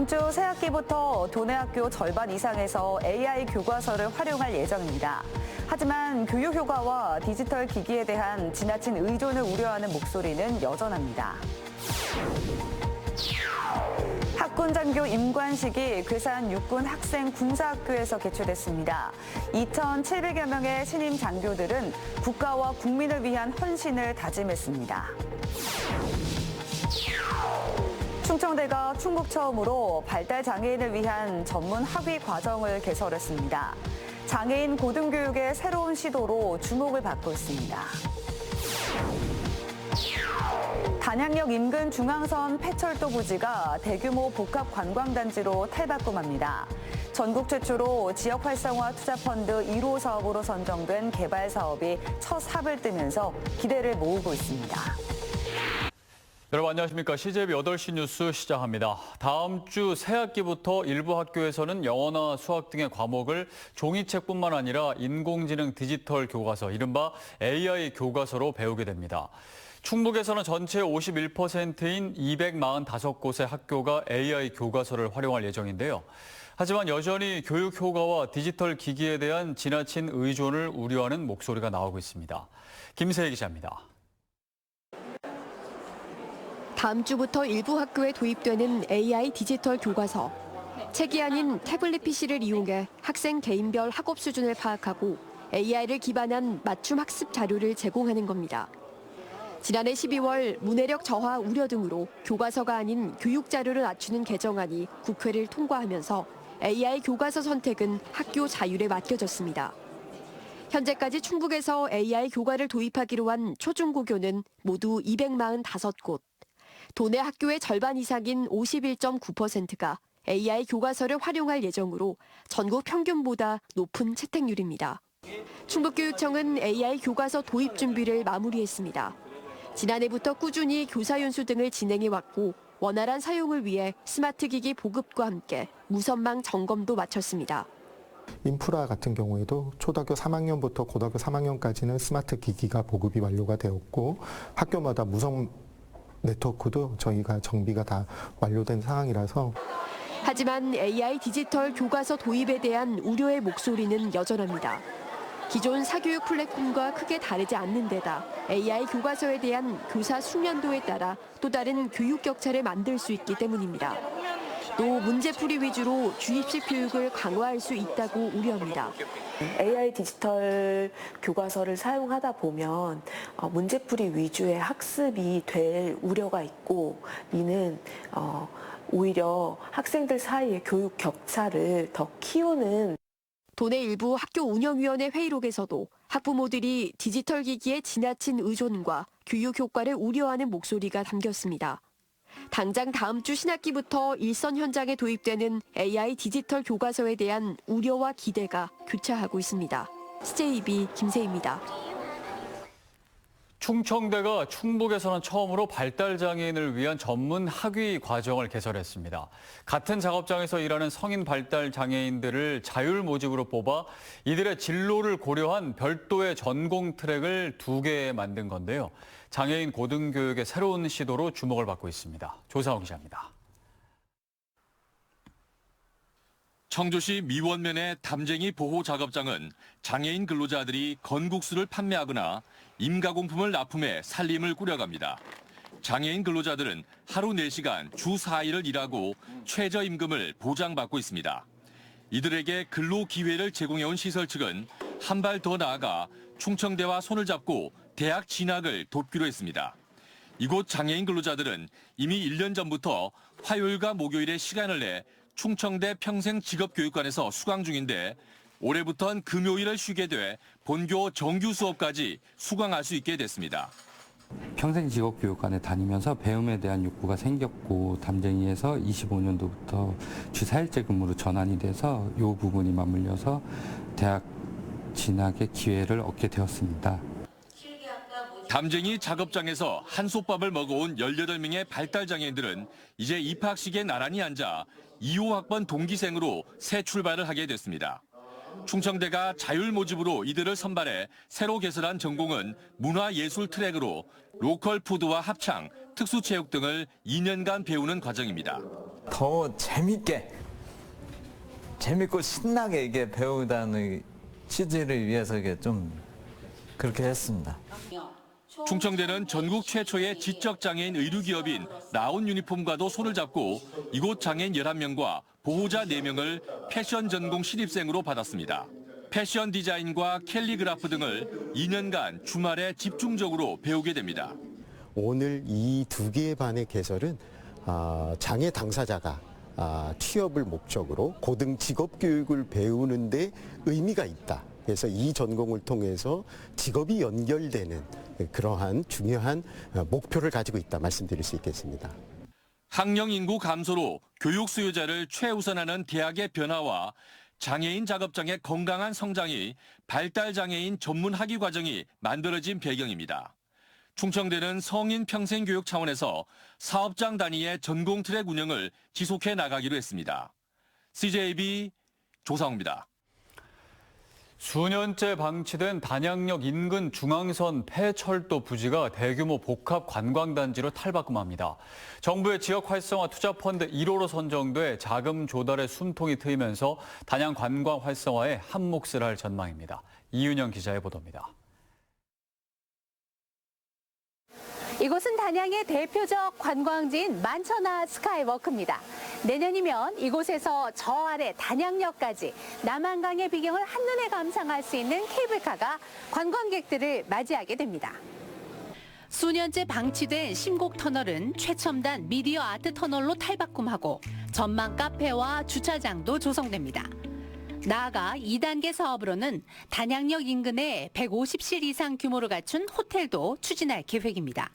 다음 주 새학기부터 도내 학교 절반 이상에서 AI 교과서를 활용할 예정입니다. 하지만 교육 효과와 디지털 기기에 대한 지나친 의존을 우려하는 목소리는 여전합니다. 학군 장교 임관식이 괴산 육군 학생 군사학교에서 개최됐습니다. 2,700여 명의 신임 장교들은 국가와 국민을 위한 헌신을 다짐했습니다. 충청대가 충북 처음으로 발달 장애인을 위한 전문 학위 과정을 개설했습니다. 장애인 고등교육의 새로운 시도로 주목을 받고 있습니다. 단양역 인근 중앙선 폐철도 부지가 대규모 복합 관광단지로 탈바꿈합니다. 전국 최초로 지역 활성화 투자펀드 1호 사업으로 선정된 개발 사업이 첫 삽을 뜨면서 기대를 모으고 있습니다. 여러분 안녕하십니까. CJB 8시 뉴스 시작합니다. 다음 주 새학기부터 일부 학교에서는 영어나 수학 등의 과목을 종이책뿐만 아니라 인공지능 디지털 교과서, 이른바 AI 교과서로 배우게 됩니다. 충북에서는 전체 51%인 245곳의 학교가 AI 교과서를 활용할 예정인데요. 하지만 여전히 교육 효과와 디지털 기기에 대한 지나친 의존을 우려하는 목소리가 나오고 있습니다. 김세희 기자입니다. 다음 주부터 일부 학교에 도입되는 AI 디지털 교과서. 책이 아닌 태블릿 PC를 이용해 학생 개인별 학업 수준을 파악하고 AI를 기반한 맞춤 학습 자료를 제공하는 겁니다. 지난해 12월 문해력 저하 우려 등으로 교과서가 아닌 교육 자료를 낮추는 개정안이 국회를 통과하면서 AI 교과서 선택은 학교 자율에 맡겨졌습니다. 현재까지 충북에서 AI 교과를 도입하기로 한 초중고교는 모두 245곳. 도내 학교의 절반 이상인 51.9%가 AI 교과서를 활용할 예정으로 전국 평균보다 높은 채택률입니다. 충북교육청은 AI 교과서 도입 준비를 마무리했습니다. 지난해부터 꾸준히 교사 연수 등을 진행해왔고 원활한 사용을 위해 스마트 기기 보급과 함께 무선망 점검도 마쳤습니다. 인프라 같은 경우에도 초등학교 3학년부터 고등학교 3학년까지는 스마트 기기가 보급이 완료가 되었고 학교마다 무선 네트워크도 저희가 정비가 다 완료된 상황이라서. 하지만 AI 디지털 교과서 도입에 대한 우려의 목소리는 여전합니다. 기존 사교육 플랫폼과 크게 다르지 않는 데다 AI 교과서에 대한 교사 숙련도에 따라 또 다른 교육 격차를 만들 수 있기 때문입니다. 또 문제풀이 위주로 주입식 교육을 강화할 수 있다고 우려합니다. AI 디지털 교과서를 사용하다 보면 문제풀이 위주의 학습이 될 우려가 있고, 이는 오히려 학생들 사이의 교육 격차를 더 키우는. 도내 일부 학교 운영위원회 회의록에서도 학부모들이 디지털 기기의 지나친 의존과 교육 효과를 우려하는 목소리가 담겼습니다. 당장 다음 주 신학기부터 일선 현장에 도입되는 AI 디지털 교과서에 대한 우려와 기대가 교차하고 있습니다. CJB 김세희입니다. 충청대가 충북에서는 처음으로 발달장애인을 위한 전문 학위 과정을 개설했습니다. 같은 작업장에서 일하는 성인 발달장애인들을 자율 모집으로 뽑아 이들의 진로를 고려한 별도의 전공 트랙을 2개 만든 건데요. 장애인 고등교육의 새로운 시도로 주목을 받고 있습니다. 조사원 기자입니다. 청주시 미원면의 담쟁이 보호 작업장은 장애인 근로자들이 건국수를 판매하거나 임가공품을 납품해 살림을 꾸려갑니다. 장애인 근로자들은 하루 4시간 주 4일을 일하고 최저임금을 보장받고 있습니다. 이들에게 근로 기회를 제공해온 시설 측은 한 발 더 나아가 충청대와 손을 잡고 대학 진학을 돕기로 했습니다. 이곳 장애인 근로자들은 이미 1년 전부터 화요일과 목요일에 시간을 내 충청대 평생직업교육관에서 수강 중인데 올해부터는 금요일을 쉬게 돼 본교 정규 수업까지 수강할 수 있게 됐습니다. 평생직업교육관에 다니면서 배움에 대한 욕구가 생겼고 담쟁이에서 25년도부터 주 4일제 근무로 전환이 돼서 이 부분이 맞물려서 대학 진학의 기회를 얻게 되었습니다. 담쟁이 작업장에서 한솥밥을 먹어온 18명의 발달장애인들은 이제 입학식에 나란히 앉아 2호 학번 동기생으로 새 출발을 하게 됐습니다. 충청대가 자율 모집으로 이들을 선발해 새로 개설한 전공은 문화예술 트랙으로 로컬 푸드와 합창, 특수체육 등을 2년간 배우는 과정입니다. 더 재밌고 신나게 이게 배우다는 취지를 위해서 이게 좀 그렇게 했습니다. 충청대는 전국 최초의 지적장애인 의류기업인 라온 유니폼과도 손을 잡고 이곳 장애인 11명과 보호자 4명을 패션 전공 신입생으로 받았습니다. 패션 디자인과 캘리그라프 등을 2년간 주말에 집중적으로 배우게 됩니다. 오늘 이 2개의 반의 개설은 장애 당사자가 취업을 목적으로 고등 직업 교육을 배우는 데 의미가 있다. 그래서 이 전공을 통해서 직업이 연결되는 그러한 중요한 목표를 가지고 있다 말씀드릴 수 있겠습니다. 학령 인구 감소로 교육 수요자를 최우선하는 대학의 변화와 장애인 작업장의 건강한 성장이 발달장애인 전문 학위 과정이 만들어진 배경입니다. 충청대는 성인 평생교육 차원에서 사업장 단위의 전공 트랙 운영을 지속해 나가기로 했습니다. CJB 조상우입니다. 수년째 방치된 단양역 인근 중앙선 폐철도 부지가 대규모 복합 관광단지로 탈바꿈합니다. 정부의 지역 활성화 투자 펀드 1호로 선정돼 자금 조달에 숨통이 트이면서 단양 관광 활성화에 한몫을 할 전망입니다. 이윤영 기자의 보도입니다. 이곳은 단양의 대표적 관광지인 만천하 스카이워크입니다. 내년이면 이곳에서 저 아래 단양역까지 남한강의 비경을 한눈에 감상할 수 있는 케이블카가 관광객들을 맞이하게 됩니다. 수년째 방치된 심곡터널은 최첨단 미디어 아트 터널로 탈바꿈하고 전망 카페와 주차장도 조성됩니다. 나아가 2단계 사업으로는 단양역 인근에 150실 이상 규모를 갖춘 호텔도 추진할 계획입니다.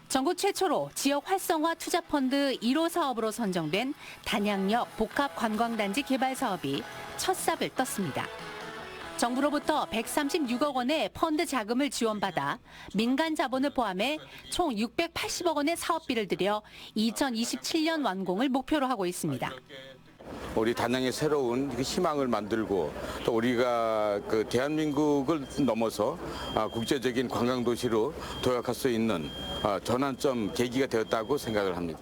전국 최초로 지역 활성화 투자 펀드 1호 사업으로 선정된 단양역 복합 관광단지 개발 사업이 첫 삽을 떴습니다. 정부로부터 136억 원의 펀드 자금을 지원받아 민간 자본을 포함해 총 680억 원의 사업비를 들여 2027년 완공을 목표로 하고 있습니다. 우리 단양의 새로운 희망을 만들고 또 우리가 대한민국을 넘어서 국제적인 관광도시로 도약할 수 있는 전환점 계기가 되었다고 생각을 합니다.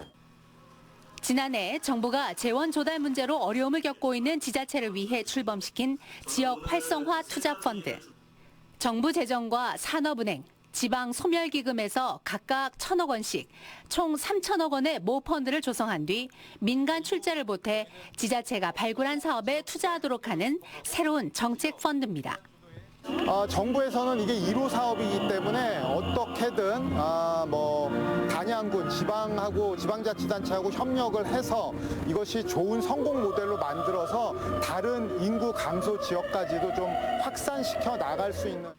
지난해 정부가 재원 조달 문제로 어려움을 겪고 있는 지자체를 위해 출범시킨 지역 활성화 투자 펀드. 정부 재정과 산업은행, 지방소멸기금에서 각각 1,000억 원씩 총 3,000억 원의 모 펀드를 조성한 뒤 민간 출자를 보태 지자체가 발굴한 사업에 투자하도록 하는 새로운 정책 펀드입니다. 정부에서는 이게 1호 사업이기 때문에 어떻게든 단양군 지방하고 지방자치단체하고 협력을 해서 이것이 좋은 성공 모델로 만들어서 다른 인구 감소 지역까지도 좀 확산시켜 나갈 수 있는.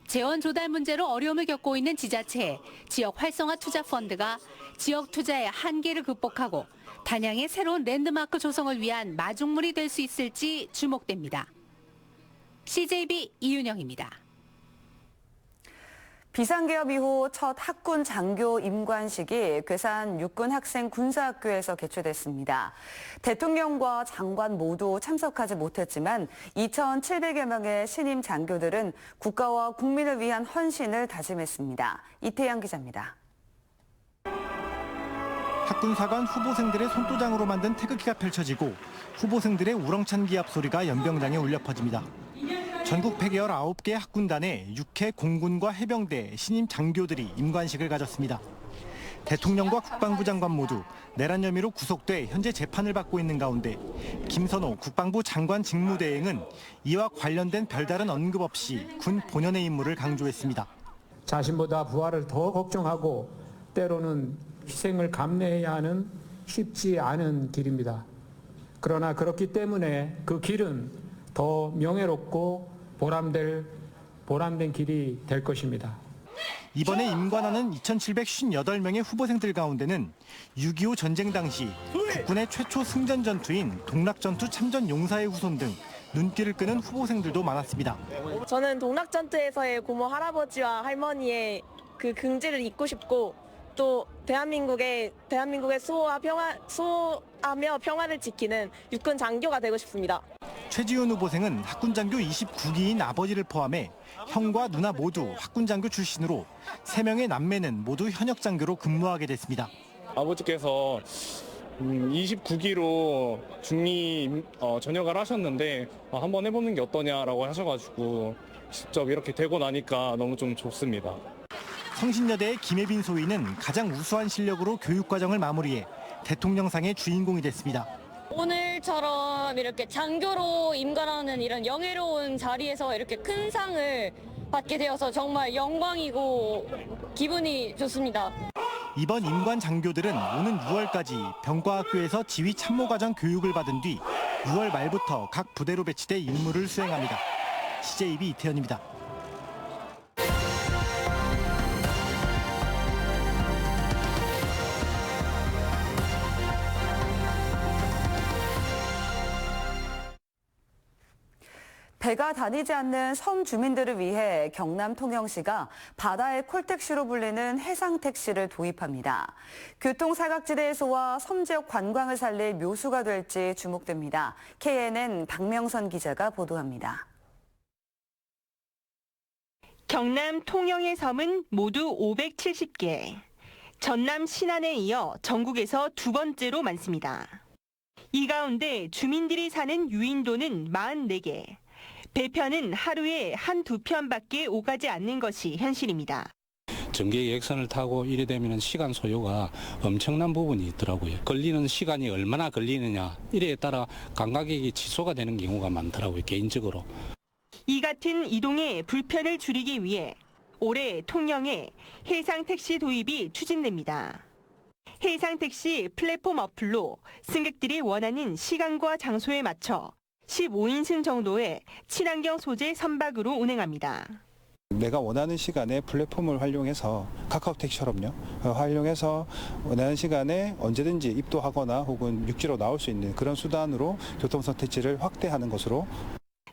재원 조달 문제로 어려움을 겪고 있는 지자체, 지역 활성화 투자 펀드가 지역 투자의 한계를 극복하고 단양의 새로운 랜드마크 조성을 위한 마중물이 될 수 있을지 주목됩니다. CJB 이윤영입니다. 비상계엄 이후 첫 학군 장교 임관식이 괴산 육군 학생 군사학교에서 개최됐습니다. 대통령과 장관 모두 참석하지 못했지만 2,700여 명의 신임 장교들은 국가와 국민을 위한 헌신을 다짐했습니다. 이태양 기자입니다. 학군사관 후보생들의 손도장으로 만든 태극기가 펼쳐지고 후보생들의 우렁찬 기합 소리가 연병장에 울려 퍼집니다. 전국 119개 학군단의 6회 공군과 해병대 신임 장교들이 임관식을 가졌습니다. 대통령과 국방부 장관 모두 내란 혐의로 구속돼 현재 재판을 받고 있는 가운데 김선호 국방부 장관 직무대행은 이와 관련된 별다른 언급 없이 군 본연의 임무를 강조했습니다. 자신보다 부하를 더 걱정하고 때로는 희생을 감내해야 하는 쉽지 않은 길입니다. 그러나 그렇기 때문에 그 길은 더 명예롭고 보람된 길이 될 것입니다. 이번에 임관하는 2,758명의 후보생들 가운데는 6.25 전쟁 당시 국군의 최초 승전 전투인 동락전투 참전 용사의 후손 등 눈길을 끄는 후보생들도 많았습니다. 저는 동락전투에서의 고모 할아버지와 할머니의 그 긍지를 잇고 싶고 또 대한민국의 수호하며 평화를 지키는 육군 장교가 되고 싶습니다. 최지훈 후보생은 학군장교 29기인 아버지를 포함해 형과 누나 모두 학군장교 출신으로 3명의 남매는 모두 현역장교로 근무하게 됐습니다. 아버지께서 29기로 중위 전역을 하셨는데 한번 해보는 게 어떠냐라고 하셔가지고 직접 이렇게 되고 나니까 너무 좀 좋습니다. 성신여대의 김혜빈 소위는 가장 우수한 실력으로 교육과정을 마무리해 대통령상의 주인공이 됐습니다. 오늘처럼 이렇게 장교로 임관하는 이런 영예로운 자리에서 이렇게 큰 상을 받게 되어서 정말 영광이고 기분이 좋습니다. 이번 임관 장교들은 오는 6월까지 병과학교에서 지휘 참모과정 교육을 받은 뒤 6월 말부터 각 부대로 배치돼 임무를 수행합니다. CJB 이태현입니다. 배가 다니지 않는 섬 주민들을 위해 경남 통영시가 바다의 콜택시로 불리는 해상택시를 도입합니다. 교통사각지대 해소와 섬 지역 관광을 살릴 묘수가 될지 주목됩니다. KNN 박명선 기자가 보도합니다. 경남 통영의 섬은 모두 570개. 전남 신안에 이어 전국에서 두 번째로 많습니다. 이 가운데 주민들이 사는 유인도는 44개. 배편은 하루에 1-2편밖에 오가지 않는 것이 현실입니다. 전개 계획선을 타고 이래 되면 시간 소요가 엄청난 부분이 있더라고요. 걸리는 시간이 얼마나 걸리느냐 이래에 따라 관광객이 취소가 되는 경우가 많더라고요. 개인적으로. 이 같은 이동의 불편을 줄이기 위해 올해 통영에 해상택시 도입이 추진됩니다. 해상택시 플랫폼 어플로 승객들이 원하는 시간과 장소에 맞춰 15인승 정도의 친환경 소재 선박으로 운행합니다. 내가 원하는 시간에 플랫폼을 활용해서 카카오택시처럼요. 활용해서 원하는 시간에 언제든지 입도하거나 혹은 육지로 나올 수 있는 그런 수단으로 교통선택지를 확대하는 것으로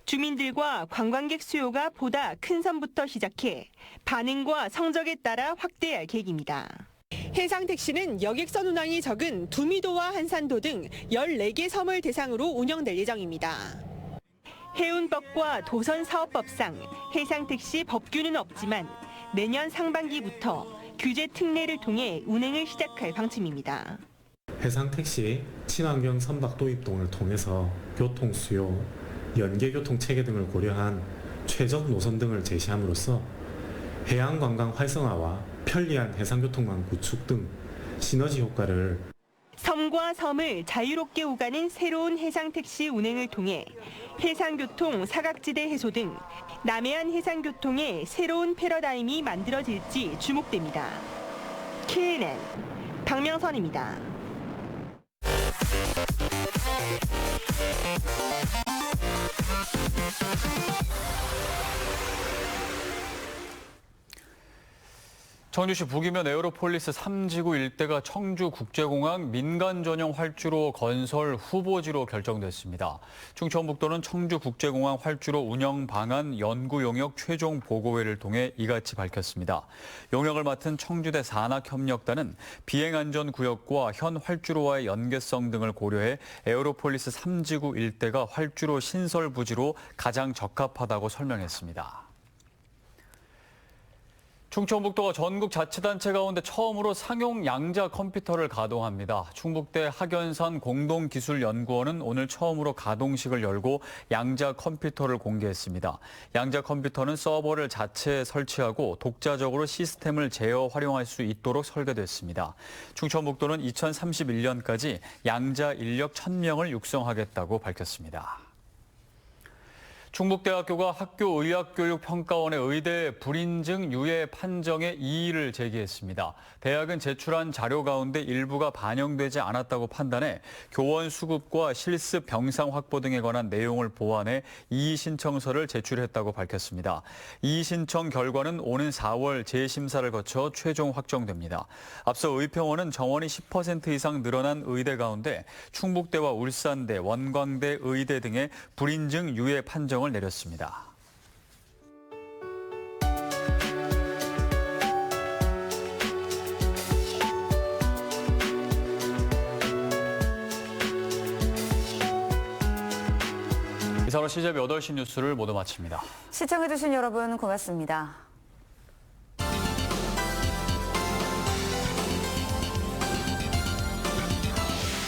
주민들과 관광객 수요가 보다 큰 섬부터 시작해 반응과 성적에 따라 확대할 계획입니다. 해상택시는 여객선 운항이 적은 두미도와 한산도 등 14개 섬을 대상으로 운영될 예정입니다. 해운법과 도선사업법상 해상택시 법규는 없지만 내년 상반기부터 규제 특례를 통해 운행을 시작할 방침입니다. 해상택시 친환경 선박 도입 등을 통해서 교통 수요, 연계교통 체계 등을 고려한 최적 노선 등을 제시함으로써 해양관광 활성화와 편리한 해상교통망 구축 등 시너지 효과를 섬과 섬을 자유롭게 오가는 새로운 해상택시 운행을 통해 해상교통 사각지대 해소 등 남해안 해상교통의 새로운 패러다임이 만들어질지 주목됩니다. KNN 박명선입니다. 청주시 북이면 에어로폴리스 3지구 일대가 청주국제공항 민간 전용 활주로 건설 후보지로 결정됐습니다. 충청북도는 청주국제공항 활주로 운영 방안 연구 용역 최종 보고회를 통해 이같이 밝혔습니다. 용역을 맡은 청주대 산학협력단은 비행안전구역과 현 활주로와의 연계성 등을 고려해 에어로폴리스 3지구 일대가 활주로 신설 부지로 가장 적합하다고 설명했습니다. 충청북도가 전국 자치단체 가운데 처음으로 상용 양자 컴퓨터를 가동합니다. 충북대 학연산 공동기술연구원은 오늘 처음으로 가동식을 열고 양자 컴퓨터를 공개했습니다. 양자 컴퓨터는 서버를 자체 설치하고 독자적으로 시스템을 제어 활용할 수 있도록 설계됐습니다. 충청북도는 2031년까지 양자 인력 1,000명을 육성하겠다고 밝혔습니다. 충북대학교가 학교의학교육평가원의 의대 불인증 유예 판정에 이의를 제기했습니다. 대학은 제출한 자료 가운데 일부가 반영되지 않았다고 판단해 교원 수급과 실습 병상 확보 등에 관한 내용을 보완해 이의 신청서를 제출했다고 밝혔습니다. 이의 신청 결과는 오는 4월 재심사를 거쳐 최종 확정됩니다. 앞서 의평원은 정원이 10% 이상 늘어난 의대 가운데 충북대와 울산대, 원광대 의대 등의 불인증 유예 판정을 내렸습니다. 이상으로 CJB 8시 뉴스를 모두 마칩니다. 시청해주신 여러분 고맙습니다.